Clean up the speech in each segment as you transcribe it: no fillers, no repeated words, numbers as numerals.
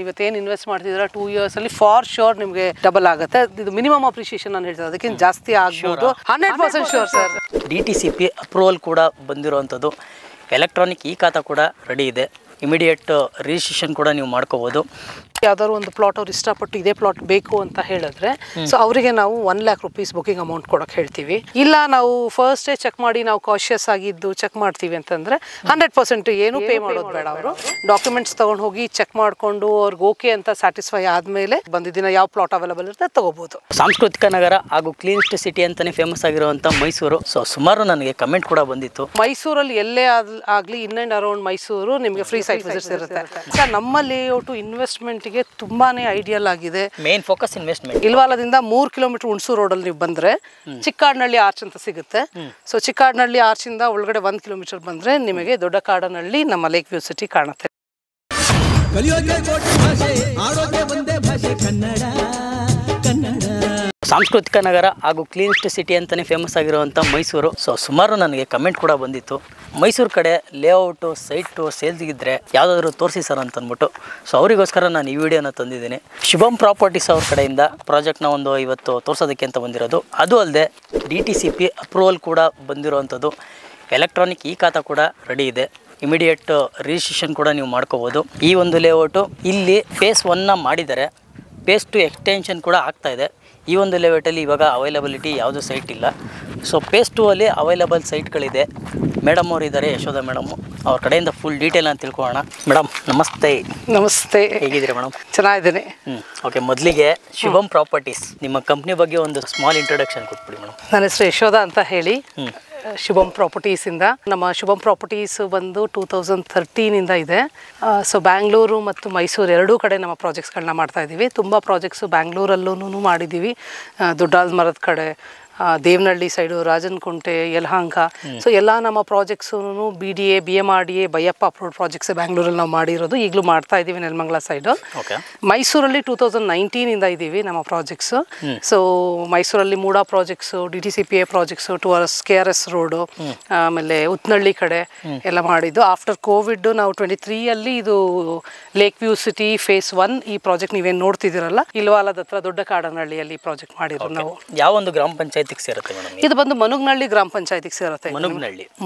ಇವತ್ತೇನು ಇನ್ವೆಸ್ಟ್ ಮಾಡ್ತಿದ್ದೀರಾ 2 years ಅಲ್ಲಿ ಫಾರ್ ಶೋರ್ ನಿಮಗೆ ಡಬಲ್ ಆಗುತ್ತೆ. ಇದು ಮಿನಿಮಮ್ ಅಪ್ರಿಷಿಯೇಷನ್ ನಾನು ಹೇಳ್ತೀನಿ, ಅದಕ್ಕಿಂತ ಜಾಸ್ತಿ ಆಗ್ಬೋದು. 100% ಶೋರ್ ಸರ್. DTCP ಅಪ್ರೂವಲ್ ಕೂಡ ಬಂದಿರುವಂಥದ್ದು. ಎಲೆಕ್ಟ್ರಾನಿಕ್ ಇ ಖಾತಾ ಕೂಡ ರೆಡಿ ಇದೆ. ಇಮಿಡಿಯೇಟ್ ರಿಜಿಸ್ಟ್ರೇಷನ್ ಕೂಡ ನೀವು ಮಾಡ್ಕೋಬೋದು. ಯಾವ್ದಾದ್ರು ಒಂದು ಪ್ಲಾಟ್ ಅವ್ರು ಇಷ್ಟಪಟ್ಟು ಇದೇ ಪ್ಲಾಟ್ ಬೇಕು ಅಂತ ಹೇಳಿದ್ರೆ ಸೊ ಅವರಿಗೆ ನಾವು 1 lakh rupees ಬುಕಿಂಗ್ ಅಮೌಂಟ್ ಕೊಡೋಕೆ ಹೇಳ್ತೀವಿ. ಇಲ್ಲ ನಾವು ಫಸ್ಟೇ ಚೆಕ್ ಮಾಡಿ ನಾವು ಕಾಶಿಯಸ್ ಆಗಿದ್ದು ಚೆಕ್ ಮಾಡ್ತೀವಿ ಅಂತಂದ್ರೆ 100% ಏನು ಪೇ ಮಾಡೋದು ಬೇಡ. ಅವರು ಡಾಕ್ಯುಮೆಂಟ್ಸ್ ತಗೊಂಡು ಹೋಗಿ ಚೆಕ್ ಮಾಡಿಕೊಂಡು ಅವ್ರಿಗೆ ಓಕೆ ಅಂತ ಸ್ಯಾಟಿಸ್ಫೈ ಆದ್ಮೇಲೆ ಬಂದಿದ್ದಿನ ಯಾವ ಪ್ಲಾಟ್ ಅವೈಲೇಬಲ್ ಇರುತ್ತೆ ತಗೋಬಹುದು. ಸಾಂಸ್ಕೃತಿಕ ನಗರ ಹಾಗೂ ಕ್ಲೀನೆಸ್ಟ್ ಸಿಟಿ ಅಂತಾನೆ ಫೇಮಸ್ ಆಗಿರುವಂತ ಮೈಸೂರು. ಸೊ ಸುಮಾರು ನನಗೆ ಕಮೆಂಟ್ ಕೂಡ ಬಂದಿತ್ತು, ಮೈಸೂರಲ್ಲಿ ಎಲ್ಲೇ ಆಗ್ಲಿ ಇನ್ ಅಂಡ್ ಅರೌಂಡ್ ಮೈಸೂರು ನಿಮಗೆ ಫ್ರೀ ಸೈಟ್ ವಿಸಿಟ್ಸ್ ಇರುತ್ತೆ. ಸರ್ ನಮ್ಮ ಲೇಔಟ್ ಇನ್ವೆಸ್ಟ್ಮೆಂಟ್ ಗೆ ತುಂಬಾನೇ ಐಡಿಯಲ್ ಆಗಿದೆ. Main focus investment. ಇಲ್ವಾಲದಿಂದ 3 ಕಿಲೋಮೀಟರ್ ಹುಣಸೂರು ರೋಡ್ ಅಲ್ಲಿ ನೀವು ಬಂದ್ರೆ ಚಿಕ್ಕಾಡನಹಳ್ಳಿ ಆರ್ಚ್ ಅಂತ ಸಿಗುತ್ತೆ. ಸೊ ಚಿಕ್ಕಾಡನಹಳ್ಳಿ ಆರ್ಚ್ ಇಂದ ಒಳಗಡೆ 1 ಕಿಲೋಮೀಟರ್ ಬಂದ್ರೆ ನಿಮಗೆ ದೊಡ್ಡ ಕಾಡನಹಳ್ಳಿ ನಮ್ಮ ಲೇಕ್ ವ್ಯೂ ಸಿಟಿ ಕಾಣುತ್ತೆ. ಸಾಂಸ್ಕೃತಿಕ ನಗರ ಹಾಗೂ ಕ್ಲೀನೆಸ್ಟ್ ಸಿಟಿ ಅಂತಾನೆ ಫೇಮಸ್ ಆಗಿರುವಂಥ ಮೈಸೂರು. ಸೊ ಸುಮಾರು ನನಗೆ ಕಮೆಂಟ್ ಕೂಡ ಬಂದಿತ್ತು, ಮೈಸೂರು ಕಡೆ ಲೇಔಟು ಸೈಟು ಸೇಲ್ಸಿಗಿದ್ರೆ ಯಾವುದಾದ್ರೂ ತೋರಿಸಿ ಸರ್ ಅಂತಂದ್ಬಿಟ್ಟು. ಸೊ ಅವರಿಗೋಸ್ಕರ ನಾನು ಈ ವಿಡಿಯೋನ ತಂದಿದ್ದೀನಿ. ಶುಭಂ ಪ್ರಾಪರ್ಟೀಸ್ ಅವ್ರ ಕಡೆಯಿಂದ ಪ್ರಾಜೆಕ್ಟ್ನ ಒಂದು ಇವತ್ತು ತೋರಿಸೋದಕ್ಕೆ ಅಂತ ಬಂದಿರೋದು. ಅದು ಅಲ್ಲದೆ DTCP ಅಪ್ರೂವಲ್ ಕೂಡ ಬಂದಿರುವಂಥದ್ದು. ಎಲೆಕ್ಟ್ರಾನಿಕ್ ಇ ಖಾತಾ ಕೂಡ ರೆಡಿ ಇದೆ. ಇಮಿಡಿಯೇಟ್ ರಿಜಿಸ್ಟ್ರೇಷನ್ ಕೂಡ ನೀವು ಮಾಡ್ಕೋಬೋದು. ಈ ಒಂದು ಲೇಔಟು ಇಲ್ಲಿ ಫೇಸ್ 1ನ ಮಾಡಿದ್ದಾರೆ, ಫೇಸ್ 2 ಎಕ್ಸ್ಟೆನ್ಷನ್ ಕೂಡ ಆಗ್ತಾ ಇದೆ. ಈ ಒಂದು ಲೇಔಟಲ್ಲಿ ಇವಾಗ ಅವೈಲಬಿಲಿಟಿ ಯಾವುದೂ ಸೈಟ್ ಇಲ್ಲ. ಸೊ ಫೇಸ್ 2 ಅಲ್ಲಿ ಅವೈಲಬಲ್ ಸೈಟ್ಗಳಿದೆ. ಮೇಡಮ್ ಅವರು ಇದ್ದಾರೆ, ಯಶೋಧ ಮೇಡಮ್, ಅವ್ರ ಕಡೆಯಿಂದ ಫುಲ್ ಡೀಟೇಲ್ ಅಂತ ತಿಳ್ಕೊಳ್ಳೋಣ. ಮೇಡಮ್ ನಮಸ್ತೆ. ನಮಸ್ತೆ, ಹೇಗಿದ್ದೀರಾ ಮೇಡಮ್? ಚೆನ್ನಾಗಿದ್ದೀನಿ. ಓಕೆ, ಮೊದಲಿಗೆ ಶುಭಂ ಪ್ರಾಪರ್ಟೀಸ್ ನಿಮ್ಮ ಕಂಪ್ನಿ ಬಗ್ಗೆ ಒಂದು ಸ್ಮಾಲ್ ಇಂಟ್ರೊಡಕ್ಷನ್ ಕೊಟ್ಬಿಡಿ ಮೇಡಮ್. ನನ್ನ ಹೆಸರು ಯಶೋಧ ಅಂತ ಹೇಳಿ, ಶುಭಂ ಪ್ರಾಪರ್ಟೀಸಿಂದ. ನಮ್ಮ ಶುಭಂ ಪ್ರಾಪರ್ಟೀಸ್ ಬಂದು 2013ಇಂದ ಇದೆ. ಸೊ ಬ್ಯಾಂಗ್ಳೂರು ಮತ್ತು ಮೈಸೂರು ಎರಡೂ ಕಡೆ ನಮ್ಮ ಪ್ರಾಜೆಕ್ಟ್ಸ್ಗಳನ್ನ ಮಾಡ್ತಾ ಇದ್ದೀವಿ. ತುಂಬ ಪ್ರಾಜೆಕ್ಟ್ಸು ಬ್ಯಾಂಗ್ಳೂರಲ್ಲೂ ಮಾಡಿದ್ದೀವಿ, ದೊಡ್ಡಾದ ಮರದ ಕಡೆ, ದೇವನಹಳ್ಳಿ ಸೈಡು, ರಾಜನಕುಂಟೆ, ಯಲಹಂಕ. ಸೊ ಎಲ್ಲ ನಮ್ಮ ಪ್ರಾಜೆಕ್ಟ್ಸೂ BDA BMRDA ಬೈಯಪ್ಪ ಅಪ್ರೂವ್ಡ್ ಪ್ರಾಜೆಕ್ಟ್ಸ್ ಬ್ಯಾಂಗ್ಳೂರಲ್ಲಿ ನಾವು ಮಾಡಿರೋದು, ಈಗಲೂ ಮಾಡ್ತಾ ಇದ್ದೀವಿ ನೆಲಮಂಗಲ ಸೈಡು. ಮೈಸೂರಲ್ಲಿ 2019ಇಂದ ಇದ್ದೀವಿ ನಮ್ಮ ಪ್ರಾಜೆಕ್ಟ್ಸು. ಸೊ ಮೈಸೂರಲ್ಲಿ MUDA projects, DTCPA projects, towards KRS road, ಆಮೇಲೆ ಉತ್ನಳ್ಳಿ ಕಡೆ ಎಲ್ಲ ಮಾಡಿದ್ದು. ಆಫ್ಟರ್ ಕೋವಿಡ್ ನಾವು 23ಅಲ್ಲಿ ಇದು ಲೇಕ್ ವ್ಯೂ ಸಿಟಿ ಫೇಸ್ 1 ಈ ಪ್ರಾಜೆಕ್ಟ್ ನೀವೇನು ನೋಡ್ತಿದ್ದೀರಲ್ಲ, ಇಲ್ವಾಲದ ಹತ್ರ ದೊಡ್ಡ ಕಾಡನಹಳ್ಳಿಯಲ್ಲಿ ಪ್ರಾಜೆಕ್ಟ್ ಮಾಡಿರೋದು ನಾವು. ಯಾವ ಒಂದು ಗ್ರಾಮ ಪಂಚಾಯತ್ ಸೇರುತ್ತೆ ಮೇಡಮ್? ಇದು ಬಂದು ಮನುಗ್ನಹಳ್ಳಿ ಗ್ರಾಮ ಪಂಚಾಯತಿಗೆ ಸೇರುತ್ತೆ.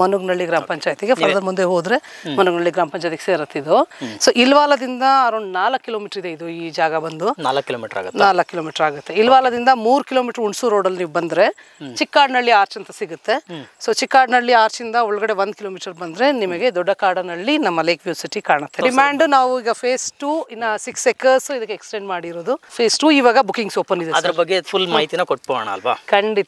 ಮನುಗ್ನಹಳ್ಳಿ ಗ್ರಾಮ ಪಂಚಾಯತಿಗೆ ಫರ್ದರ್ ಮುಂದೆ ಹೋದ್ರೆ ಮನುಗ್ನಹಳ್ಳಿ ಗ್ರಾಮ ಪಂಚಾಯತಿಗೆ ಸೇರುತ್ತೆ ಇದು. ಸೊ ಇಲ್ವಾಲದಿಂದ ಅರೌಂಡ್ 4 ಕಿಲೋಮೀಟರ್ ಇದೆ ಇದು. ಈ ಜಾಗ ಬಂದು 4 ಕಿಲೋಮೀಟರ್ ಆಗುತ್ತೆ. ಇಲ್ವಾಲದಿಂದ 3 ಕಿಲೋಮೀಟರ್ ಹುಣಸೂರು ರೋಡ್ ಅಲ್ಲಿ ನೀವು ಬಂದ್ರೆ ಚಿಕ್ಕಾಡನಹಳ್ಳಿ ಆರ್ಚ್ ಅಂತ ಸಿಗುತ್ತೆ. ಸೊ ಚಿಕ್ಕಾಡನಹಳ್ಳಿ ಆರ್ಚ್ ಇಂದ ಒಳಗಡೆ 1 ಕಿಲೋಮೀಟರ್ ಬಂದ್ರೆ ನಿಮಗೆ ದೊಡ್ಡ ಕಾಡನಹಳ್ಳಿ ನಮ್ಮ ಲೇಕ್ ವ್ಯೂ ಸಿಟಿ ಕಾಣುತ್ತೆ. ಡಿಮ್ಯಾಂಡ್ ನಾವು ಈಗ ಫೇಸ್ 2 ಇನ್ನ 6 acres ಇದಕ್ಕೆ ಎಕ್ಸ್ಟೆಂಡ್ ಮಾಡಿರೋದು. ಫೇಸ್ 2 ಇವಾಗ ಬುಕಿಂಗ್ಸ್ ಓಪನ್ ಇದೆ. ಅದ್ರ ಬಗ್ಗೆ ಫುಲ್ ಮಾಹಿತಿನ ಕೊಟ್ಬೋಣ ಅಲ್ವಾ? ಖಂಡಿತ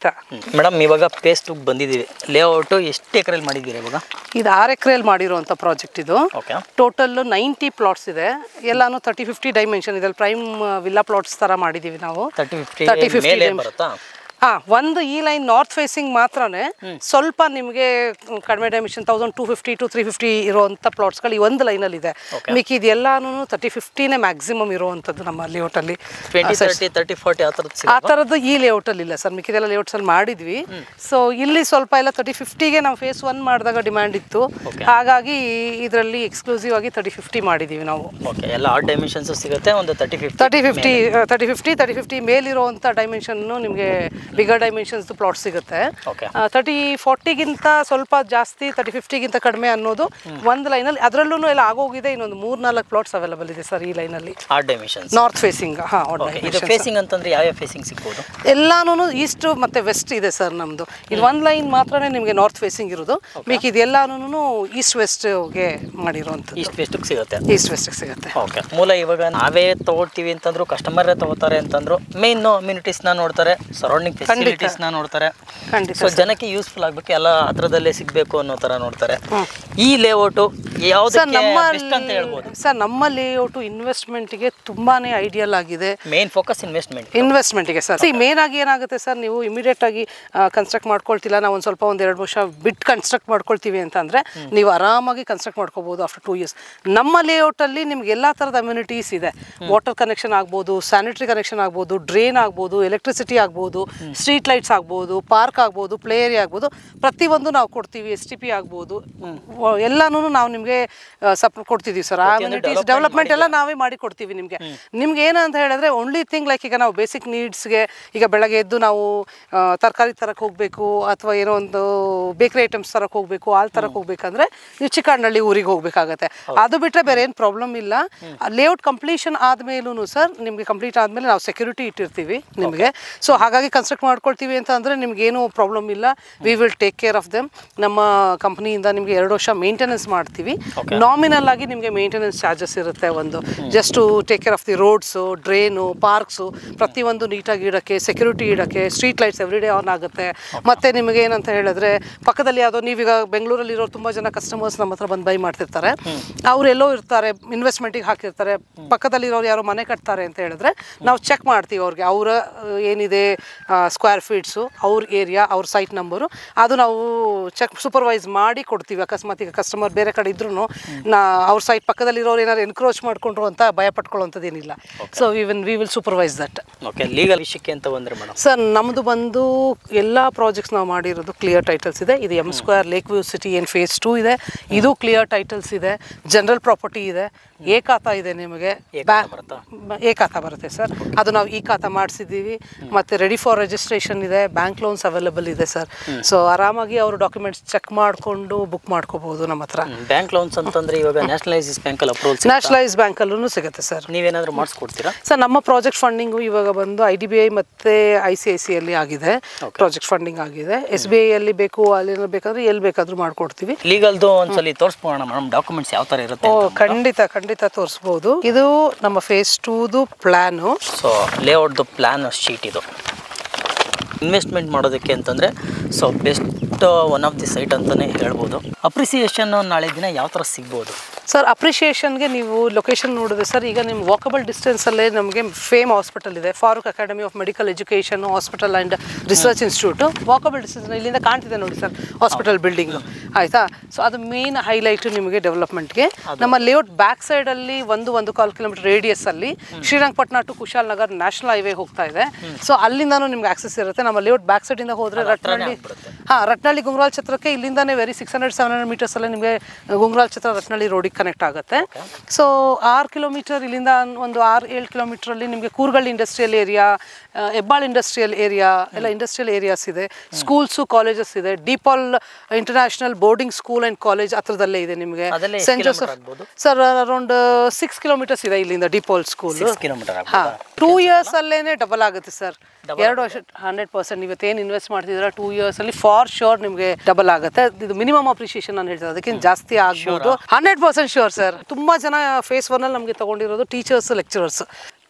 ಮೇಡಮ್. ಇವಾಗ ಫೇಸ್ 2 ಬಂದಿದ್ದೀವಿ. ಲೇಔಟ್ ಎಷ್ಟು ಎಕರೆಯಲ್ಲಿ ಮಾಡಿದ್ದೀರಿ ಇವಾಗ? ಇದು 6 ಎಕರೆಯಲ್ಲಿ ಮಾಡಿರುವಂಥ ಪ್ರಾಜೆಕ್ಟ್ ಇದು. ಟೋಟಲ್ 90 ಪ್ಲಾಟ್ಸ್ ಇದೆ. ಎಲ್ಲಾನು 30-50 ಡೈಮೆನ್ಷನ್ ಇದೆ. ಪ್ರೈಮ್ ವಿಲ್ಲಾ ಪ್ಲಾಟ್ಸ್ ತರ ಮಾಡಿದೀವಿ ನಾವು. 30-50 ಒಂದು ಈ ಲೈನ್ ನಾರ್ತ್ ಫೇಸಿಂಗ್ ಮಾತ್ರನೇ ಸ್ವಲ್ಪ ನಿಮಗೆ ಕಡಿಮೆ ಡೈಮೆನ್ಷನ್ 1250 to 350 ಇರುವಂಥ ಪ್ಲಾಟ್ಸ್ಗಳು ಈ ಒಂದು ಲೈನಲ್ಲಿ ಇದೆ. ಮಿಕ್ಕಿದ ಎಲ್ಲಾನು 30-50ನೇ ಮ್ಯಾಕ್ಸಿಮಮ್ ಇರುವಂಥದ್ದು ನಮ್ಮ ಲೇಔಟಲ್ಲಿ. 20-30-40 ಆ ಥರದ್ದು ಈ ಲೇಔಟಲ್ಲಿ ಇಲ್ಲ ಸರ್. ಮಿಕ್ಕಿದೆಲ್ಲ ಲೇಔಟ್ಸಲ್ಲಿ ಮಾಡಿದ್ವಿ. ಸೊ ಇಲ್ಲಿ ಸ್ವಲ್ಪ ಎಲ್ಲ 30-50ಗೆ ನಾವು ಫೇಸ್ 1 ಮಾಡಿದಾಗ ಡಿಮ್ಯಾಂಡ್ ಇತ್ತು, ಹಾಗಾಗಿ ಇದರಲ್ಲಿ ಎಕ್ಸ್ಕ್ಲೂಸಿವ್ ಆಗಿ 30-50 ಮಾಡಿದ್ದೀವಿ ನಾವು. ಎಲ್ಲ ಆರ್ಟ್ ಡೈಮೆನ್ಷನ್ಸ್ ಸಿಗುತ್ತೆ. ಒಂದು 30-50 ಮೇಲಿರುವಂಥ ಡೈಮೆನ್ಷನ್ನು ನಿಮಗೆ ಬಿಗರ್ ಡೈಮೆನ್ಷನ್ಸ್ ಪ್ಲಾಟ್ ಸಿಗುತ್ತೆ. 30-40ಗಿಂತ ಸ್ವಲ್ಪ ಜಾಸ್ತಿ, 30-50ಗಿಂತ ಕಡಿಮೆ ಅನ್ನೋದು ಒಂದು ಲೈನಲ್ಲಿ. ಅದರಲ್ಲೂ ಎಲ್ಲ ಆಗೋಗಿದೆ. ಇನ್ನೊಂದು 3-4 ಪ್ಲಾಟ್ಸ್ ಅವೈಲೇಬಲ್ ಇದೆ ಸರ್ ಈ ಲೈನಲ್ಲಿ. North facing. ಇದು ಫೇಸಿಂಗ್ ಅಂತಂದ್ರೆ ಯಾವ ಫೇಸಿಂಗ್ ಸಿಗ್ಬೋದು? ಎಲ್ಲಾನು ಈಸ್ಟ್ ಮತ್ತೆ ವೆಸ್ಟ್ ಇದೆ ಸರ್ ನಮ್ದು. ಇದು ಒಂದು ಲೈನ್ ಮಾತ್ರನೇ ನಿಮಗೆ ನಾರ್ತ್ ಫೇಸಿಂಗ್ ಇರೋದು. ಮಿಕ್ಕಿ ಇದೆಲ್ಲಾನು ಈಸ್ಟ್ ವೆಸ್ಟ್ಗೆ ಮಾಡಿರುವಂಥದ್ದು. ಈಸ್ಟ್ ವೆಸ್ಟ್ಗೆ ಸಿಗುತ್ತೆ. ಈಸ್ಟ್ ವೆಸ್ಟ್ಗೆ ಸಿಗುತ್ತೆ. ಓಕೆ. ಮೂಲ ಇವಾಗ ನಾವೇ ತಗೊಳ್ತೀವಿ ಅಂತಂದ್ರು, ಕಸ್ಟಮರೇ ತಗೋತಾರೆ ಅಂತಂದ್ರು, ಮೇನ್ ಅಮ್ಯುನಿಟೀಸ್ನ ನೋಡ್ತಾರೆ, ಸರೌಂಡಿಂಗ್ ಫೆಸಿಲಿಟೀಸ್ನ ನೋಡ್ತಾರೆ. ಸೊ ಜನಕ್ಕೆ ಯೂಸ್ಫುಲ್ ಆಗಬೇಕು, ಎಲ್ಲ ಹತ್ರದಲ್ಲೇ ಸಿಗಬೇಕು ಅನ್ನೋ ಥರ ನೋಡ್ತಾರೆ. ಈ ಲೇಔಟು ಯಾವ್ದಕ್ಕೆ ಬೆಸ್ಟ್ ಅಂತ ಹೇಳ್ಬೋದು ಸರ್? ನಮ್ಮ ಲೇಔಟು ಇನ್ವೆಸ್ಟ್ಮೆಂಟ್ಗೆ ತುಂಬಾನೇ ಐಡಿಯಲ್ ಆಗಿದೆ. ಮೇನ್ ಫೋಕಸ್ ಇನ್ವೆಸ್ಟ್ಮೆಂಟ್ಗೆ ಸರ್. ಮೇನ್ ಆಗಿ ಏನಾಗುತ್ತೆ ಸರ್, ನೀವು ಇಮಿಡಿಯೇಟ್ ಆಗಿ ಕನ್ಸ್ಟ್ರಕ್ಟ್ ಮಾಡ್ಕೊಳ್ತಿಲ್ಲ, ನಾವು ಒಂದು ಸ್ವಲ್ಪ 1-2 ವರ್ಷ ಬಿಟ್ಟು ಕನ್ಸ್ಟ್ರಕ್ಟ್ ಮಾಡ್ಕೊಳ್ತೀವಿ ಅಂತಂದ್ರೆ ನೀವು ಆರಾಮಾಗಿ ಕನ್ಸ್ಟ್ರಕ್ಟ್ ಮಾಡ್ಕೋಬಹುದು ಆಫ್ಟರ್ 2 years. ನಮ್ಮ ಲೇಔಟಲ್ಲಿ ನಿಮ್ಗೆ ಎಲ್ಲ ಥರದ ಅಮ್ಯುನಿಟೀಸ್ ಇದೆ. ವಾಟರ್ ಕನೆಕ್ಷನ್ ಆಗ್ಬೋದು, ಸ್ಯಾನಿಟರಿ ಕನೆಕ್ಷನ್ ಆಗ್ಬೋದು, ಡ್ರೈನ್ ಆಗ್ಬೋದು, ಎಲೆಕ್ಟ್ರಿಸಿಟಿ ಆಗ್ಬೋದು, ಸ್ಟ್ರೀಟ್ ಲೈಟ್ಸ್ ಆಗ್ಬೋದು, ಪಾರ್ಕ್ ಆಗ್ಬೋದು, ಪ್ಲೇ ಏರಿಯಾ ಆಗ್ಬೋದು, ಪ್ರತಿಯೊಂದು ನಾವು ಕೊಡ್ತೀವಿ. STP ಆಗ್ಬೋದು, ಎಲ್ಲಾನು ನಾವು ನಿಮಗೆ ಸಪೋರ್ಟ್ ಕೊಡ್ತಿದ್ದೀವಿ ಸರ್. ಅಮ್ಯುನಿಟೀಸ್ ಡೆವಲಪ್ಮೆಂಟ್ ಎಲ್ಲ ನಾವೇ ಮಾಡಿ ಕೊಡ್ತೀವಿ ನಿಮಗೆ. ನಿಮ್ಗೆ ಏನಂತ ಹೇಳಿದ್ರೆ ಓನ್ಲಿ ಥಿಂಗ್ ಲೈಕ್ ಈಗ ನಾವು ಬೇಸಿಕ್ ನೀಡ್ಸ್ಗೆ ಈಗ ಬೆಳಗ್ಗೆ ಎದ್ದು ನಾವು ತರಕಾರಿ ತರಕ್ಕೆ ಹೋಗಬೇಕು ಅಥವಾ ಏನೋ ಒಂದು ಬೇಕರಿ ಐಟಮ್ಸ್ ತರಕ್ಕೆ ಹೋಗಬೇಕು, ಹಾಲು ತರಕ್ಕೆ ಹೋಗ್ಬೇಕಂದ್ರೆ ನೀವು ಚಿಕ್ಕಣ್ಣಳ್ಳಿ ಊರಿಗೆ ಹೋಗ್ಬೇಕಾಗತ್ತೆ. ಅದು ಬಿಟ್ಟರೆ ಬೇರೆ ಏನು ಪ್ರಾಬ್ಲಮ್ ಇಲ್ಲ. ಲೇಔಟ್ ಕಂಪ್ಲೀಷನ್ ಆದಮೇಲೂ ಸರ್ ನಿಮಗೆ ಕಂಪ್ಲೀಟ್ ಆದಮೇಲೆ ನಾವು ಸೆಕ್ಯೂರಿಟಿ ಇಟ್ಟಿರ್ತೀವಿ ನಿಮಗೆ. ಸೊ ಹಾಗಾಗಿ ಕನ್ಸ್ಟ್ರಕ್ಟ್ ಮಾಡ್ಕೊಳ್ತೀವಿ ಅಂತ ಅಂದರೆ ನಿಮ್ಗೇನು ಪ್ರಾಬ್ಲಮ್ ಇಲ್ಲ. We will take care of them. ನಮ್ಮ ಕಂಪ್ನಿಯಿಂದ ನಿಮಗೆ 2 ವರ್ಷ ಮೇಂಟೆನೆನ್ಸ್ ಮಾಡ್ತೀವಿ. ನಾಮಿನಲ್ ಆಗಿ ನಿಮಗೆ ಮೇಂಟೆನೆನ್ಸ್ ಚಾರ್ಜಸ್ ಇರುತ್ತೆ. ಒಂದು just to take care of the roads, drain, parks, ಪ್ರತಿಯೊಂದು ನೀಟಾಗಿ ಇಡೋಕ್ಕೆ, ಸೆಕ್ಯೂರಿಟಿ ಇಡೋಕ್ಕೆ, ಸ್ಟ್ರೀಟ್ ಲೈಟ್ಸ್ ಎವ್ರಿಡೇ ಆನ್ ಆಗುತ್ತೆ. ಮತ್ತು ನಿಮಗೆ ಏನಂತ ಹೇಳಿದ್ರೆ ಪಕ್ಕದಲ್ಲಿ ಯಾವುದೋ ನೀವೀಗ ಬೆಂಗಳೂರಲ್ಲಿರೋ ತುಂಬ ಜನ ಕಸ್ಟಮರ್ಸ್ ನಮ್ಮ ಹತ್ರ ಬಂದು ಬೈ ಮಾಡ್ತಿರ್ತಾರೆ. ಅವರೆಲ್ಲೋ ಇರ್ತಾರೆ, ಇನ್ವೆಸ್ಟ್ಮೆಂಟಿಗೆ ಹಾಕಿರ್ತಾರೆ, ಪಕ್ಕದಲ್ಲಿರೋರು ಯಾರೋ ಮನೆ ಕಟ್ತಾರೆ ಅಂತ ಹೇಳಿದ್ರೆ ನಾವು ಚೆಕ್ ಮಾಡ್ತೀವಿ ಅವ್ರಿಗೆ ಅವರ ಏನಿದೆ ಸ್ಕ್ವೇರ್ ಫೀಟ್ಸು, ಅವ್ರ ಏರಿಯಾ, ಅವ್ರ ಸೈಟ್ ನಂಬರು, ಅದು ನಾವು ಚೆಕ್ ಸೂಪರ್ವೈಸ್ ಮಾಡಿ ಕೊಡ್ತೀವಿ. ಅಕಸ್ಮಾತ್ ಈಗ ಕಸ್ಟಮರ್ ಬೇರೆ ಕಡೆ ಇದ್ರೂ ಅವ್ರ ಸೈಟ್ ಪಕ್ಕದಲ್ಲಿರೋರು ಏನಾದ್ರು ಎನ್ಕ್ರೋಚ್ ಮಾಡ್ಕೊಂಡ್ರು ಅಂತ ಭಯ ಪಟ್ಕೊಳ್ಳೋಂಥದ್ದು ಏನಿಲ್ಲ. So we will supervise that. Okay, legal ವಿಷಯಕ್ಕೆ ಅಂತ ಬಂದರೆ ಮೇಡಮ್ ಸರ್ ನಮ್ಮದು ಬಂದು ಎಲ್ಲ ಪ್ರಾಜೆಕ್ಟ್ಸ್ ನಾವು ಮಾಡಿರೋದು ಕ್ಲಿಯರ್ ಟೈಟಲ್ಸ್ ಇದೆ. ಇದು M Square lake view city ಏನು ಫೇಸ್ 2 ಇದೆ, ಇದು ಕ್ಲಿಯರ್ ಟೈಟಲ್ಸ್ ಇದೆ. ಜನರಲ್ ಪ್ರಾಪರ್ಟಿ ಇದೆ, ಎ ಖಾತಾ ಇದೆ ನಿಮಗೆ, ಎ ಖಾತಾ ಬರುತ್ತೆ ಸರ್. ಅದು ನಾವು ಈ ಖಾತಾ ಮಾಡಿಸಿದ್ದೀವಿ. ಮತ್ತು ರೆಡಿ ಫಾರ್ ರಿಜಿಸ್ಟ್ರೇಷನ್ ಇದೆ, ಬ್ಯಾಂಕ್ ಲೋನ್ಸ್ ಅವೈಲೇಬಲ್ ಇದೆ ಸರ್. ಸೊ ಆರಾಮಾಗಿ ಅವರು ಡಾಕ್ಯುಮೆಂಟ್ಸ್ ಚೆಕ್ ಮಾಡಿಕೊಂಡು ಬುಕ್ ಮಾಡ್ಕೋಬಹುದು ನಮ್ಮ ಹತ್ರ. ಬ್ಯಾಂಕ್ ಲೋನ್ಸ್ ಅಂತಂದ್ರೆ ಇವಾಗ ನ್ಯಾಷನಲೈಸ್ ಬ್ಯಾಂಕಲ್ಲಿ ಅಪ್ರೂವಲ್, ನ್ಯಾಷನಲೈಸ್ ಬ್ಯಾಂಕಲ್ಲೂ ಸಿಗುತ್ತೆ ಸರ್. ನೀವೇನಾದರೂ ಮಾಡಿಸ್ಕೊಡ್ತೀರಾ ಸರ್? ನಮ್ಮ ಪ್ರಾಜೆಕ್ಟ್ ಫಂಡಿಂಗು ಇವಾಗ ಬಂದು IDBI ಮತ್ತು ICICI ಅಲ್ಲಿ ಆಗಿದೆ, ಪ್ರಾಜೆಕ್ಟ್ ಫಂಡಿಂಗ್ ಆಗಿದೆ. SBI ಅಲ್ಲಿ ಬೇಕು, ಅಲ್ಲಿ ಬೇಕಾದ್ರೆ ಎಲ್ಲಿ ಬೇಕಾದ್ರೂ ಮಾಡ್ಕೊಡ್ತೀವಿ. ಲೀಗಲ್ದು ಒಂದ್ಸಲಿ ತೋರಿಸ್ಬೋಣ ಮೇಡಮ್, ಡಾಕ್ಯುಮೆಂಟ್ಸ್ ಯಾವ ಥರ ಇರುತ್ತೆ? ಖಂಡಿತ ತೋರಿಸ್ಬೋದು. ಇದು ನಮ್ಮ ಫೇಸ್ 2ದು ಪ್ಲಾನು. ಸೊ ಲೇಔಟ್ದು ಪ್ಲಾನ್ ಶೀಟ್ ಇದು. ಇನ್ವೆಸ್ಟ್ಮೆಂಟ್ ಮಾಡೋದಕ್ಕೆ ಅಂತಂದರೆ so best one of the site ಅಂತಲೇ ಹೇಳ್ಬೋದು. ಅಪ್ರಿಸಿಯೇಷನ್ ನಾಳೆ ದಿನ ಯಾವ ಥರ ಸಿಗ್ಬೋದು ಸರ್? ಅಪ್ರಿಷಿಯೇಷನ್ಗೆ ನೀವು ಲೊಕೇಶನ್ ನೋಡಿದ್ರೆ ಸರ್, ಈಗ ನಿಮ್ಮ ವಾಕಬಲ್ ಡಿಸ್ಟೆನ್ಸಲ್ಲೇ ನಮಗೆ ಫೇಮ್ ಹಾಸ್ಪಿಟಲ್ ಇದೆ, Farooq academy of medical education hospital and research institute. Walkable distance ಇಲ್ಲಿಂದ ಕಾಣ್ತಿದೆ ನೋಡಿ ಸರ್ ಹಾಸ್ಪಿಟಲ್ ಬಿಲ್ಡಿಂಗು, ಆಯಿತಾ? ಸೊ ಅದು ಮೇನ್ ಹೈಲೈಟು ನಿಮಗೆ ಡೆವಲಪ್ಮೆಂಟ್ಗೆ. ನಮ್ಮ ಲೇಔಟ್ ಬ್ಯಾಕ್ ಸೈಡಲ್ಲಿ 1.25 ಕಿಲೋಮೀಟರ್ ರೇಡಿಯಸ್ಸಲ್ಲಿ Srirangapatna to Kushalnagar national highway ಹೋಗ್ತಾ ಇದೆ. ಸೊ ಅಲ್ಲಿಂದನೂ ನಿಮ್ಗೆ ಆಕ್ಸೆಸ್ ಇರುತ್ತೆ. ನಮ್ಮ ಲೇಔಟ್ ಬ್ಯಾಕ್ ಸೈಡಿಂದ ಹೋದರೆ ರಟ್ನಳ್ಳಿ ಗುಂಗ್ರಾಲ್ ಛತ್ರಕ್ಕೆ ಇಲ್ಲಿಂದಾನೇ ವೆರಿ 600-700 ಮೀಟರ್ಸಲ್ಲೇ ನಿಮಗೆ ಗುಂಗ್ರಾಲ್ ಛತ್ರ ರಟ್ನಳ್ಳಿ ರೋಡಿಗೆ ಕನೆಕ್ಟ್ ಆಗುತ್ತೆ. ಸೊ 6 ಕಿಲೋಮೀಟರ್ ಇಲ್ಲಿಂದ ಒಂದು 6-7 ಕಿಲೋಮೀಟ್ರಲ್ಲಿ ನಿಮಗೆ Koorgal industrial area, Hebbal industrial area ಎಲ್ಲ ಇಂಡಸ್ಟ್ರಿಯಲ್ ಏರಿಯಾಸ್ ಇದೆ. ಸ್ಕೂಲ್ಸು, ಕಾಲೇಜಸ್ ಇದೆ. DePaul international boarding school and college ಹತ್ರದಲ್ಲೇ ಇದೆ ನಿಮಗೆ. Saint Joseph sir around 6 kilometres ಇದೆ ಇಲ್ಲಿಂದ ಡಿಪಾಲ್ ಸ್ಕೂಲ್. 2 ಇಯರ್ಸ್ ಅಲ್ಲೇನೆ ಡಬಲ್ ಆಗುತ್ತೆ ಸರ್. 2 ವರ್ಷ 100% ನೀವತ್ತೇನು ಇನ್ವೆಸ್ಟ್ ಮಾಡ್ತಿದ್ದೀರಾ 2 ಇಯರ್ಸ್ ಅಲ್ಲಿ ಫಾರ್ ಶೋರ್ ನಿಮಗೆ ಡಬಲ್ ಆಗುತ್ತೆ. ಇದು ಮಿನಿಮಮ್ ಅಪ್ರಿಷಿಯೇಷನ್ ನಾನು ಹೇಳ್ತೀನಿ, ಅದಕ್ಕಿಂತ ಜಾಸ್ತಿ ಆಗ್ಬೋದು. 100% ಶೋರ್ ಸರ್. ತುಂಬಾ ಜನ ಫೇಸ್ 1 ಅಲ್ಲಿ ನಮಗೆ ತಗೊಂಡಿರೋದು ಟೀಚರ್ಸ್, ಲೆಕ್ಚರರ್ಸ್.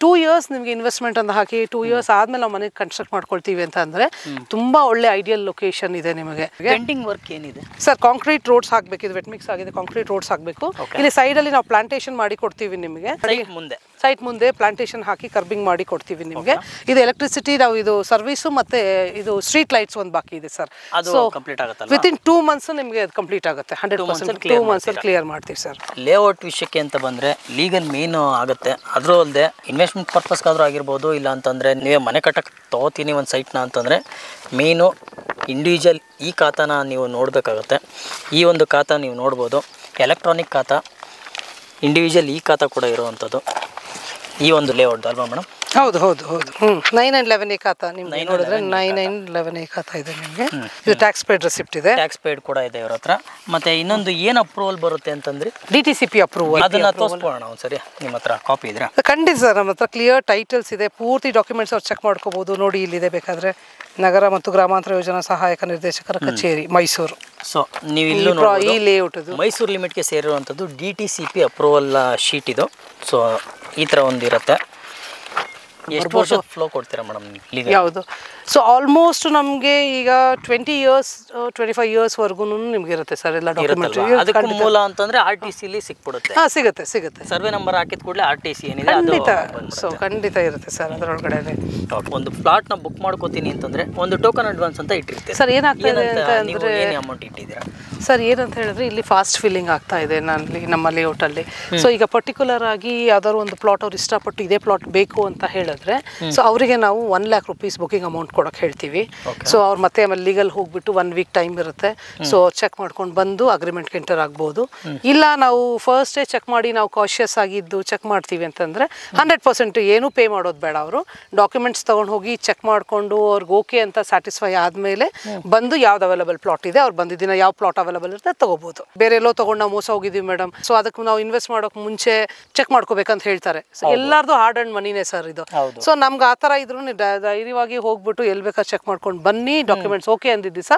2 ಇಯರ್ಸ್ ನಿಮಗೆ ಇನ್ವೆಸ್ಟ್ಮೆಂಟ್ ಅಂತ ಹಾಕಿ 2 ಇಯರ್ಸ್ ಆದ್ಮೇಲೆ ನಾವು ಮನೆಗೆ ಕನ್ಸ್ಟ್ರಕ್ಟ್ ಮಾಡ್ಕೊಳ್ತೀವಿ ಅಂತ ಅಂದ್ರೆ ತುಂಬಾ ಒಳ್ಳೆ ಐಡಿಯಲ್ ಲೊಕೇಶನ್ ಇದೆ ನಿಮಗೆ. ಪೆಂಡಿಂಗ್ ವರ್ಕ್ ಏನಿದೆ ಸರ್? ಕಾಂಕ್ರೀಟ್ ರೋಡ್ಸ್ ಹಾಕ್ಬೇಕು, ಇದು ವೆಟ್ ಮಿಕ್ಸ್ ಆಗಿದೆ, ಕಾಂಕ್ರೀಟ್ ರೋಡ್ಸ್ ಹಾಕಬೇಕು. ಇಲ್ಲಿ ಸೈಡ್ ಅಲ್ಲಿ ನಾವು ಪ್ಲಾಂಟೇಶನ್ ಮಾಡಿ ಕೊಡ್ತೀವಿ ನಿಮಗೆ. ಸೈಟ್ ಮುಂದೆ ಪ್ಲಾಂಟೇಶನ್ ಹಾಕಿ ಕರ್ಬಿಂಗ್ ಮಾಡಿ ಕೊಡ್ತೀವಿ ನಿಮಗೆ. ಇದು ಎಲೆಕ್ಟ್ರಿಸಿಟಿ ನಾವು ಇದು ಸರ್ವಿಸು ಮತ್ತೆ ಇದು ಸ್ಟ್ರೀಟ್ ಲೈಟ್ಸ್ ಒಂದು ಬಾಕಿ ಇದೆ ಸರ್. ಸೊ ವಿತಿನ್ 2 ಮಂತ್ಸ್ ನಿಮಗೆ ಅದು ಕಂಪ್ಲೀಟ್ ಆಗುತ್ತೆ. 100% 2 ಮಂತ್ಸ್ ಕ್ಲಿಯರ್ ಮಾಡ್ತೀವಿ ಸರ್. ಲೇಔಟ್ ವಿಷಯಕ್ಕೆ ಅಂತ ಬಂದ್ರೆ ಲೀಗಲ್ ಮೇನ್ ಆಗುತ್ತೆ. ಅದ್ರೂ ಅಲ್ಲದೆ ಇನ್ವೆಸ್ಟ್ಮೆಂಟ್ ಪರ್ಪಸ್ಗಾದ್ರೂ ಆಗಿರ್ಬೋದು, ಇಲ್ಲ ಅಂತಂದರೆ ನೀವೇ ಮನೆ ಕಟ್ಟಕ್ಕೆ ತೊಗೋತೀನಿ ಒಂದು ಸೈಟ್ನ ಅಂತಂದರೆ ಮೇನು ಇಂಡಿವಿಜುವಲ್ ಈ ಖಾತಾನ ನೀವು ನೋಡಬೇಕಾಗುತ್ತೆ. ಈ ಒಂದು ಖಾತಾ ನೀವು ನೋಡ್ಬೋದು, ಎಲೆಕ್ಟ್ರಾನಿಕ್ ಖಾತಾ, ಇಂಡಿವಿಜುವಲ್ ಈ ಖಾತಾ ಕೂಡ ಇರುವಂಥದ್ದು ಈ ಒಂದು ಲೇಔಟ್ ಅಲ್ವಾ ಮೇಡಮ್? ಹೌದು 9911 ಖಾತಾ ನಿಮ್ಗೆ ನೋಡಿದ್ರೆ 9911 ಖಾತಾ ಇದೆ ನಿಮಗೆ. ಇದು ಟ್ಯಾಕ್ಸ್ ಪೇಡ್ ರೆಸಿಪ್ಟ್ ಇದೆ, ಟ್ಯಾಕ್ಸ್ ಪೇಡ್ ಕೂಡ ಇದೆ ಇವ್ರ ಹತ್ರ. ಮತ್ತೆ ಇನ್ನೊಂದು ಏನು ಅಪ್ರೂವಲ್ ಬರುತ್ತೆ ಅಂತಂದ್ರೆ DTCP ಅಪ್ರೂವಲ್. ಅದನ್ನ ತೋರಿಸ್ಬೋಣ ಒಂದ್ಸರಿ, ನಿಮ್ಮ ಹತ್ರ ಕಾಪಿ ಇದ್ರೆ? ಖಂಡಿತ ಸರ್, ನಮ್ಮ ಹತ್ರ ಕ್ಲಿಯರ್ ಟೈಟಲ್ಸ್ ಇದೆ, ಪೂರ್ತಿ ಡಾಕ್ಯುಮೆಂಟ್ಸ್ ಅವ್ರು ಚೆಕ್ ಮಾಡ್ಕೋಬಹುದು. ನೋಡಿ ಇಲ್ಲಿದೆ ಬೇಕಾದ್ರೆ ನಗರ ಮತ್ತು ಗ್ರಾಮಾಂತರ ಯೋಜನಾ ಸಹಾಯಕ ನಿರ್ದೇಶಕರ ಕಚೇರಿ, ಮೈಸೂರು. ಸೊ ನೀವು ಇಲ್ಲೂ ಈ ಲೇಔಟ್ ಮೈಸೂರು ಲಿಮಿಟ್ಗೆ ಸೇರಿರುವಂಥದ್ದು DTCP ಅಪ್ರೂವಲ್ ಶೀಟ್ ಇದು. ಸೊ ಈ ಥರ ಒಂದು ಇರುತ್ತೆ. ಎಷ್ಟು ವರ್ಷ ಫ್ಲೋ ಕೊಡ್ತೀರಾ ಮೇಡಮ್? ಯಾವುದು? ಸೊ ಆಲ್ಮೋಸ್ಟ್ ನಮಗೆ ಈಗ 20 ಇಯರ್ಸ್ 25 ಇಯರ್ಸ್ ವರ್ಗು ನಿಮ್ಗೆ ಇರುತ್ತೆ ಸರ್ ಎಲ್ಲ ಡಾಕ್ಯುಮೆಂಟ್. ಅದಕ್ಕೆ ಮೂಲ ಅಂತಂದ್ರೆ RTC ಲಿ ಸಿಕ್ಬಿಡುತ್ತೆ. ಸಿಗುತ್ತೆ. ಸರ್ವೆ ನಂಬರ್ ಹಾಕಿದ ಕೂಡಲೇ RTC ಏನಿದೆ ಖಂಡಿತ. ಸೊ ಖಂಡಿತ ಇರುತ್ತೆ ಸರ್ ಅದರೊಳಗಡೆ. ಒಂದು ಪ್ಲಾಟ್ ನ ಬುಕ್ ಮಾಡ್ಕೋತೀನಿ ಅಂತಂದ್ರೆ ಒಂದು ಟೋಕನ್ ಅಡ್ವಾನ್ಸ್ ಅಂತ ಇಟ್ಟಿರ್ತೀವಿ ಸರ್. ಏನಾಗ್ತದೆ ಅಂತ ಅಂದ್ರೆ ಏನು ಅಮೌಂಟ್ ಇಟ್ಟಿದ್ದೀರಾ ಸರ್? ಏನಂತ ಹೇಳಿದ್ರೆ ಇಲ್ಲಿ ಫಾಸ್ಟ್ ಫಿಲ್ಲಿಂಗ್ ಆಗ್ತಾ ಇದೆ ನಮ್ಮ ಲೇಔಟ್ ಅಲ್ಲಿ. ಸೊ ಈಗ ಪರ್ಟಿಕ್ಯುಲರ್ ಆಗಿ ಯಾವ್ದಾದ್ರು ಒಂದು ಪ್ಲಾಟ್ ಅವ್ರು ಇಷ್ಟಪಟ್ಟು ಇದೇ ಪ್ಲಾಟ್ ಬೇಕು ಅಂತ ಹೇಳಿದ್ರೆ ಸೊ ಅವರಿಗೆ ನಾವು 1 lakh rupees ಬುಕಿಂಗ್ ಅಮೌಂಟ್ ಕೊಡೋಕೆ ಹೇಳ್ತೀವಿ. ಸೊ ಅವ್ರು ಮತ್ತೆ ಆಮೇಲೆ ಲೀಗಲ್ ಹೋಗ್ಬಿಟ್ಟು 1 ವೀಕ್ ಟೈಮ್ ಇರುತ್ತೆ. ಸೊ ಚೆಕ್ ಮಾಡ್ಕೊಂಡು ಬಂದು ಅಗ್ರಿಮೆಂಟ್ಗೆ ಎಂಟರ್ ಆಗ್ಬೋದು. ಇಲ್ಲ ನಾವು ಫಸ್ಟೇ ಚೆಕ್ ಮಾಡಿ ನಾವು ಕಾಶಿಯಸ್ ಆಗಿದ್ದು ಚೆಕ್ ಮಾಡ್ತೀವಿ ಅಂತಂದರೆ 100% ಏನೂ ಪೇ ಮಾಡೋದು ಬೇಡ. ಅವರು ಡಾಕ್ಯುಮೆಂಟ್ಸ್ ತೊಗೊಂಡು ಹೋಗಿ ಚೆಕ್ ಮಾಡಿಕೊಂಡು ಅವ್ರಿಗೆ ಓಕೆ ಅಂತ ಸ್ಯಾಟಿಸ್ಫೈ ಆದಮೇಲೆ ಬಂದು ಯಾವ್ದು ಅವೈಲಬಲ್ ಪ್ಲಾಟ್ ಇದೆ ಅವ್ರು ಬಂದಿದ್ದೀನ ಯಾವ ಪ್ಲಾಟ್ ಅವೈಲಬಲ್ ಇರುತ್ತೆ ತಗೋಬೋದು. ಬೇರೆ ಎಲ್ಲೋ ತೊಗೊಂಡು ನಾವು ಮೋಸ ಹೋಗಿದ್ದೀವಿ ಮೇಡಮ್, ಸೊ ಅದಕ್ಕೆ ನಾವು ಇನ್ವೆಸ್ಟ್ ಮಾಡೋಕೆ ಮುಂಚೆ ಚೆಕ್ ಮಾಡ್ಕೋಬೇಕಂತ ಹೇಳ್ತಾರೆ. ಸೊ ಎಲ್ಲರದು ಹಾರ್ಡ್ ಅಂಡ್ ಮನಿನೇ ಸರ್ ಇದು. ಸೊ ನಮ್ಗೆ ಆ ಥರ ಇದ್ರೂ ಧೈರ್ಯವಾಗಿ ಹೋಗ್ಬಿಟ್ಟು ಎಲ್ಲಿ ಬೇಕಾದ್ರೆ ಚೆಕ್ ಮಾಡ್ಕೊಂಡು ಬನ್ನಿ, ಡಾಕ್ಯುಮೆಂಟ್ಸ್ ಓಕೆ ಅಂದಿದ್ದ ದಿವಸ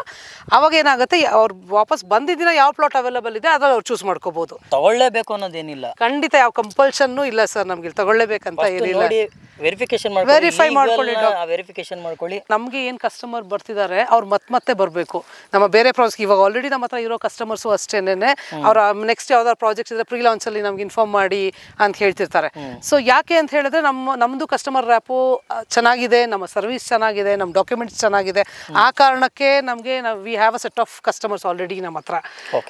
ಅವಾಗ ಏನಾಗುತ್ತೆ ಅವ್ರು ವಾಪಸ್ ಬಂದಿದ್ದಿನ ಯಾವ ಪ್ಲಾಟ್ ಅವೈಲಬಲ್ ಇದೆ ಅದ್ರಲ್ಲಿ ಅವ್ರು ಚೂಸ್ ಮಾಡ್ಕೋಬಹುದು. ತಗೊಳ್ಳೇಬೇಕು ಅನ್ನೋದೇನಿಲ್ಲ, ಖಂಡಿತ ಯಾವ ಕಂಪಲ್ಷನ್ ಇಲ್ಲ ಸರ್. ನಮ್ಗೆ ತಗೊಳ್ಳೇಬೇಕಂತ ಏನಿಲ್ಲ. ವೆರಿಫೈ ಮಾಡ್ಕೊಳ್ಳಿ. ನಮ್ಗೆ ಏನ್ ಕಸ್ಟಮರ್ ಬರ್ತಿದ್ದಾರೆ ಅವ್ರು ಮತ್ತೆ ಬರಬೇಕು. ನಮ್ಮ ಬೇರೆ ಪ್ರಾಜೆಕ್ಟ್ ಇವಾಗ ಆಲ್ರೆಡಿ ನಮ್ಮ ಹತ್ರ ಇರೋ ಕಸ್ಟಮರ್ಸು ಅಷ್ಟೇನೆ ಅವ್ರ ನೆಕ್ಸ್ಟ್ ಯಾವ್ದಾದ್ರು ಪ್ರಾಜೆಕ್ಟ್ ಇದ್ರೆ ಪ್ರೀ ಲಾಂಚ್ ಅಲ್ಲಿ ನಮ್ಗೆ ಇನ್ಫಾರ್ಮ್ ಮಾಡಿ ಅಂತ ಹೇಳ್ತಿರ್ತಾರೆ. ಸೊ ಯಾಕೆ ಅಂತ ಹೇಳಿದ್ರೆ ನಮ್ದು ಕಸ್ಟಮರ್ ರ್ಯಾಪು ಚೆನ್ನಾಗಿದೆ, ನಮ್ಮ ಸರ್ವಿಸ್ ಚೆನ್ನಾಗಿದೆ, ನಮ್ಮ ಡಾಕ್ಯುಮೆಂಟ್ಸ್ ಚೆನ್ನಾಗಿದೆ. ಆ ಕಾರಣಕ್ಕೆ ನಮಗೆ we have a set of customers already ನಮ್ಮ ಹತ್ರ.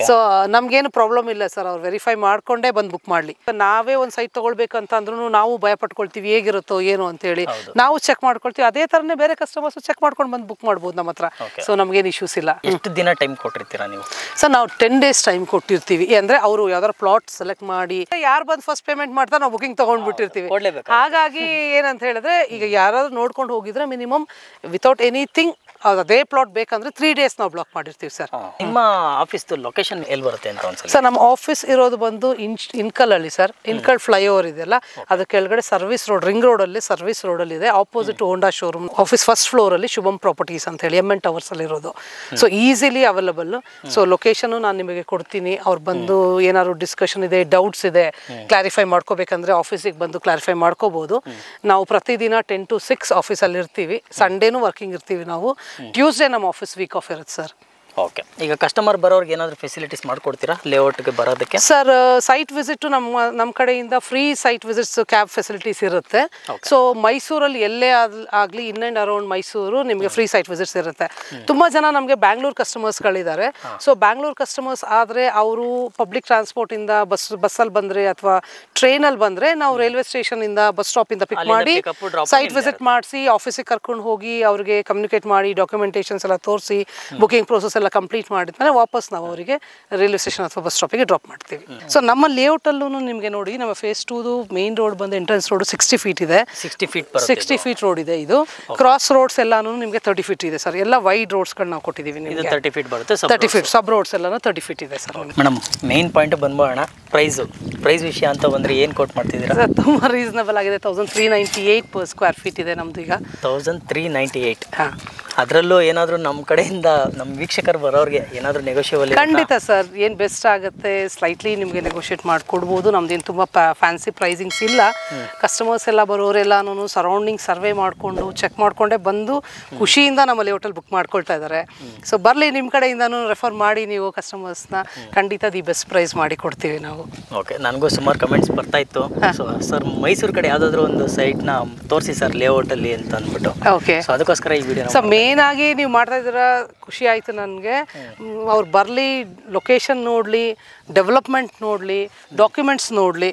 ಸೊ ನಮ್ಗೇನು ಪ್ರಾಬ್ಲಮ್ ಇಲ್ಲ ಸರ್. ಅವ್ರು ವೆರಿಫೈ ಮಾಡ್ಕೊಂಡೇ ಬಂದು ಬುಕ್ ಮಾಡ್ಲಿ. ನಾವೇ ಒಂದು ಸೈಟ್ ತಗೊಳ್ಬೇಕಂತ ಅಂದ್ರೂ ನಾವು ಭಯ ಪಟ್ಕೊಳ್ತೀವಿ ಹೇಗಿರುತ್ತೋ ಏನು ಅಂತ ಹೇಳಿ. ನಾವು ಚೆಕ್ ಮಾಡ್ಕೊಳ್ತೀವಿ. ಅದೇ ತರನೇ ಬೇರೆ ಕಸ್ಟಮರ್ಸ್ ಚೆಕ್ ಮಾಡ್ಕೊಂಡು ಬಂದು ಬುಕ್ ಮಾಡ್ಬೋದು ನಮ್ಮ ಹತ್ರ. ಸೊ ನಮ್ಗೇನು ಇಶ್ಯೂಸ್ ಇಲ್ಲ. ಎಷ್ಟು ದಿನ ಟೈಮ್ ಕೊಟ್ಟಿರ್ತೀರಾ ನೀವು? ಸರ್ ನಾವು 10 days ಟೈಮ್ ಕೊಟ್ಟಿರ್ತೀವಿ. ಅಂದ್ರೆ ಅವರು ಯಾವ್ದಾರು ಪ್ಲಾಟ್ ಸೆಲೆಕ್ಟ್ ಮಾಡಿ ಯಾರು ಬಂದು ಫಸ್ಟ್ ಪೇಮೆಂಟ್ ಮಾಡ್ತಾರೆ ನಾವು ಬುಕಿಂಗ್ ತಗೊಂಡ್ಬಿಟ್ಟಿರ್ತೀವಿ. ಹಾಗಾಗಿ ಏನಂತ ಹೇಳಿದ್ರೆ ಈಗ ಯಾರಾದ್ರೂ ನೋಡ್ಕೊಂಡು ಹೋಗಿದ್ರೆ ಮಿನಿಮಮ್ ವಿತೌಟ್ ಎನಿಥಿಂಗ್ ಅದೇ ಪ್ಲಾಟ್ ಬೇಕಂದ್ರೆ 3 days ನಾವು ಬ್ಲಾಕ್ ಮಾಡಿರ್ತೀವಿ ಸರ್. ನಿಮ್ಮ ಆಫೀಸ್ ಲೊಕೇಶನ್ ಎಲ್ಲಿ ಬರುತ್ತೆ ಅಂತ ಅನ್ಸುತ್ತೆ ಸರ್? ನಮ್ಮ ಆಫೀಸ್ ಇರೋದು ಬಂದು ಇನ್ಕಲ್ ಅಲ್ಲಿ ಸರ್. ಇನ್ಕಲ್ ಫ್ಲೈಓವರ್ ಇದೆಯಲ್ಲ ಅದ್ರ ಕೆಳಗಡೆ ಸರ್ವಿಸ್ ರೋಡ್, ರಿಂಗ್ ರೋಡ್ ಅಲ್ಲಿ ಸರ್ವಿಸ್ ರೋಡ್ ಅಲ್ಲಿ ಇದೆ. Opposite Honda showroom office first floor ಅಲ್ಲಿ ಶುಭಂ ಪ್ರಾಪರ್ಟೀಸ್ ಅಂತ ಹೇಳಿ MN ಟವರ್ಸ್ ಅಲ್ಲಿ ಇರೋದು. So easily available. So location ನಾನು ನಿಮಗೆ ಕೊಡ್ತೀನಿ. ಅವ್ರು ಬಂದು ಏನಾದ್ರು ಡಿಸ್ಕಷನ್ ಇದೆ, ಡೌಟ್ಸ್ ಇದೆ, ಕ್ಲಾರಿಫೈ ಮಾಡ್ಕೋಬೇಕಂದ್ರೆ ಆಫೀಸಿಗೆ ಬಂದು ಕ್ಲಾರಿಫೈ ಮಾಡ್ಕೋಬಹುದು. ನಾವು ಪ್ರತಿದಿನ 10 to 6 ಆಫೀಸಲ್ಲಿ ಇರ್ತೀವಿ. ಸಂಡೇನೂ ವರ್ಕಿಂಗ್ ಇರ್ತೀವಿ ನಾವು. ಟ್ಯೂಸ್ಡೇ ನಮ್ಮ ಆಫೀಸ್ ವೀಕ್ ಆಫ್ ಇರುತ್ತೆ ಸರ್. ಓಕೆ. ಈಗ ಕಸ್ಟಮರ್ ಬರೋರಿಗೆ ಏನಾದರೂ ಫೆಸಿಲಿಟೀಸ್ ಮಾಡ್ಕೊಡ್ತೀರಾ ಲೇಔಟ್ಗೆ ಬರೋದಕ್ಕೆ? ಸರ್ ಸೈಟ್ ವಿಸಿಟ್ ನಮ್ಮ ಕಡೆಯಿಂದ free site visits, cab facilities ಇರುತ್ತೆ. ಸೊ ಮೈಸೂರಲ್ಲಿ ಎಲ್ಲೇ ಆಗಲಿ ಇನ್ ಆ್ಯಂಡ್ ಅರೌಂಡ್ ಮೈಸೂರು ನಿಮಗೆ ಫ್ರೀ ಸೈಟ್ ವಿಸಿಟ್ಸ್ ಇರುತ್ತೆ. ತುಂಬ ಜನ ನಮಗೆ ಬ್ಯಾಂಗ್ಳೂರ್ ಕಸ್ಟಮರ್ಸ್ಗಳಿದ್ದಾರೆ. ಸೊ ಬ್ಯಾಂಗ್ಳೂರ್ ಕಸ್ಟಮರ್ಸ್ ಆದರೆ ಅವರು ಪಬ್ಲಿಕ್ ಟ್ರಾನ್ಸ್ಪೋರ್ಟಿಂದ ಬಸ್ಸಲ್ಲಿ ಬಂದರೆ ಅಥವಾ ಟ್ರೈನಲ್ಲಿ ಬಂದರೆ ನಾವು ರೈಲ್ವೆ ಸ್ಟೇಷನಿಂದ ಬಸ್ ಸ್ಟಾಪಿಂದ ಪಿಕ್ ಮಾಡಿ ಸೈಟ್ ವಿಸಿಟ್ ಮಾಡಿಸಿ ಆಫೀಸಿಗೆ ಕರ್ಕೊಂಡು ಹೋಗಿ ಅವ್ರಿಗೆ ಕಮ್ಯುನಿಕೇಟ್ ಮಾಡಿ ಡಾಕ್ಯುಮೆಂಟೇಷನ್ಸ್ ಎಲ್ಲ ತೋರಿಸಿ ಬುಕಿಂಗ್ ಪ್ರೋಸೆಸ್ ಎಲ್ಲ ಕಂಪ್ಲೀಟ್ ಮಾಡಿದ್ಮೇಲೆ ವಾಪಸ್ ನಾವು ಅವರಿಗೆ ರೈಲ್ವೆ ಸ್ಟೇಷನ್ ಅಥವಾ ಬಸ್ ಸ್ಟಾಪಿಗೆ ಡ್ರಾಪ್ ಮಾಡ್ತೀವಿ. ಸೊ ನಮ್ಮ ಲೇಔಟಲ್ಲೂ ನಿಮಗೆ ನೋಡಿ ನಮ್ಮ ಫೇಸ್ 2 ಮೇನ್ ರೋಡ್ ಬಂದು ಎಂಟ್ರೆನ್ಸ್ ರೋಡ್ 60 feet ಇದೆ. 60 feet ರೋಡ್ ಇದೆ. ಇದು ಕ್ರಾಸ್ ರೋಡ್ಸ್ ಎಲ್ಲಾನು ನಿಮಗೆ 30 feet ಇದೆ ಸರ್. ಎಲ್ಲ ವೈಡ್ ರೋಡ್ಸ್ಗಳು ನಾವು ಕೊಟ್ಟಿದ್ದೀವಿ. ನಿಮಗೆ 30 feet ಬರುತ್ತೆ. 30 feet ಸಬ್ ರೋಡ್ಸ್ ಎಲ್ಲಾನು 30 feet ಇದೆ ಸರ್. ಮೇಡಮ್ ಮೇನ್ ಪಾಯಿಂಟ್ ಬಂದ್ಬೋಣ, ಪ್ರೈಸ್ ವಿಷಯ ಅಂತ ಬಂದರೆ ಏನು ಕೋಟ್ ಮಾಡ್ತಿದ್ದೀರಾ ಸರ್? ತುಂಬ ರೀಸನಬಲ್ ಆಗಿದೆ. 1398 per square feet ಇದೆ ನಮ್ಮದು ಈಗ. 1398. ಹಾಂ. ಅದರಲ್ಲೂ ಏನಾದರೂ ನಮ್ಮ ಕಡೆಯಿಂದ ನಮ್ಮ ವೀಕ್ಷಕರು ಬರೋರಿಗೆ ಏನಾದರೂ ನೆಗೋಷಿಯಬಲ್? ಖಂಡಿತ ಸರ್. ಏನು ಬೆಸ್ಟ್ ಆಗುತ್ತೆ ಸ್ಲೈಟ್ಲಿ ನಿಮಗೆ ನೆಗೋಷಿಯೇಟ್ ಮಾಡಿಕೊಡ್ಬೋದು. ನಮ್ದೇನು ತುಂಬ ಫ್ಯಾನ್ಸಿ ಪ್ರೈಸಿಂಗ್ಸ್ ಇಲ್ಲ. ಕಸ್ಟಮರ್ಸ್ ಎಲ್ಲ ಬರೋರೆಲ್ಲಾನು ಸರೌಂಡಿಂಗ್ ಸರ್ವೆ ಮಾಡಿಕೊಂಡು ಚೆಕ್ ಮಾಡಿಕೊಂಡೇ ಬಂದು ಖುಷಿಯಿಂದ ನಮ್ಮ ಲೇಔಟಲ್ಲಿ ಬುಕ್ ಮಾಡ್ಕೊಳ್ತಾ ಇದ್ದಾರೆ. ಸೊ ಬರಲಿ ನಿಮ್ಮ ಕಡೆಯಿಂದನೂ ರೆಫರ್ ಮಾಡಿ ನೀವು ಕಸ್ಟಮರ್ಸ್ನ. ಖಂಡಿತ ದಿ ಬೆಸ್ಟ್ ಪ್ರೈಸ್ ಮಾಡಿ ಕೊಡ್ತೀವಿ ನಾವು. ಓಕೆ. ನನಗೂ ಸುಮಾರು ಕಮೆಂಟ್ಸ್ ಬರ್ತಾ ಇತ್ತು. ಸೊ ಸರ್ ಮೈಸೂರು ಕಡೆ ಯಾವುದಾದ್ರೂ ಒಂದು ಸೈಟ್ನ ತೋರಿಸಿ ಸರ್ ಲೇಔಟಲ್ಲಿ ಅಂತ ಅಂದ್ಬಿಟ್ಟು. ಓಕೆ. ಸೊ ಅದಕ್ಕೋಸ್ಕರ ಈ ವಿಡಿಯೋ ಸೊ ಮೇನ್ ಆಗಿ ನೀವು ಮಾಡ್ತಾ ಇದ್ದೀರಾ, ಖುಷಿ ಆಯಿತು ನನಗೆ. ಅವ್ರು ಬರಲಿ, ಲೊಕೇಶನ್ ನೋಡಲಿ, ಡೆವಲಪ್ಮೆಂಟ್ ನೋಡಲಿ, ಡಾಕ್ಯುಮೆಂಟ್ಸ್ ನೋಡಲಿ.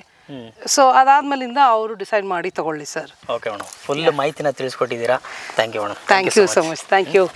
ಸೊ ಅದಾದ್ಮೇಲಿಂದ ಅವರು ಡಿಸೈಡ್ ಮಾಡಿ ತಗೊಳ್ಳಿ ಸರ್. Okay madam. ಫುಲ್ ಮಾಹಿತಿನ ತಿಳಿಸ್ಕೊಟ್ಟಿದ್ದೀರಾ. Thank you madam. Thank you so much. Thank you.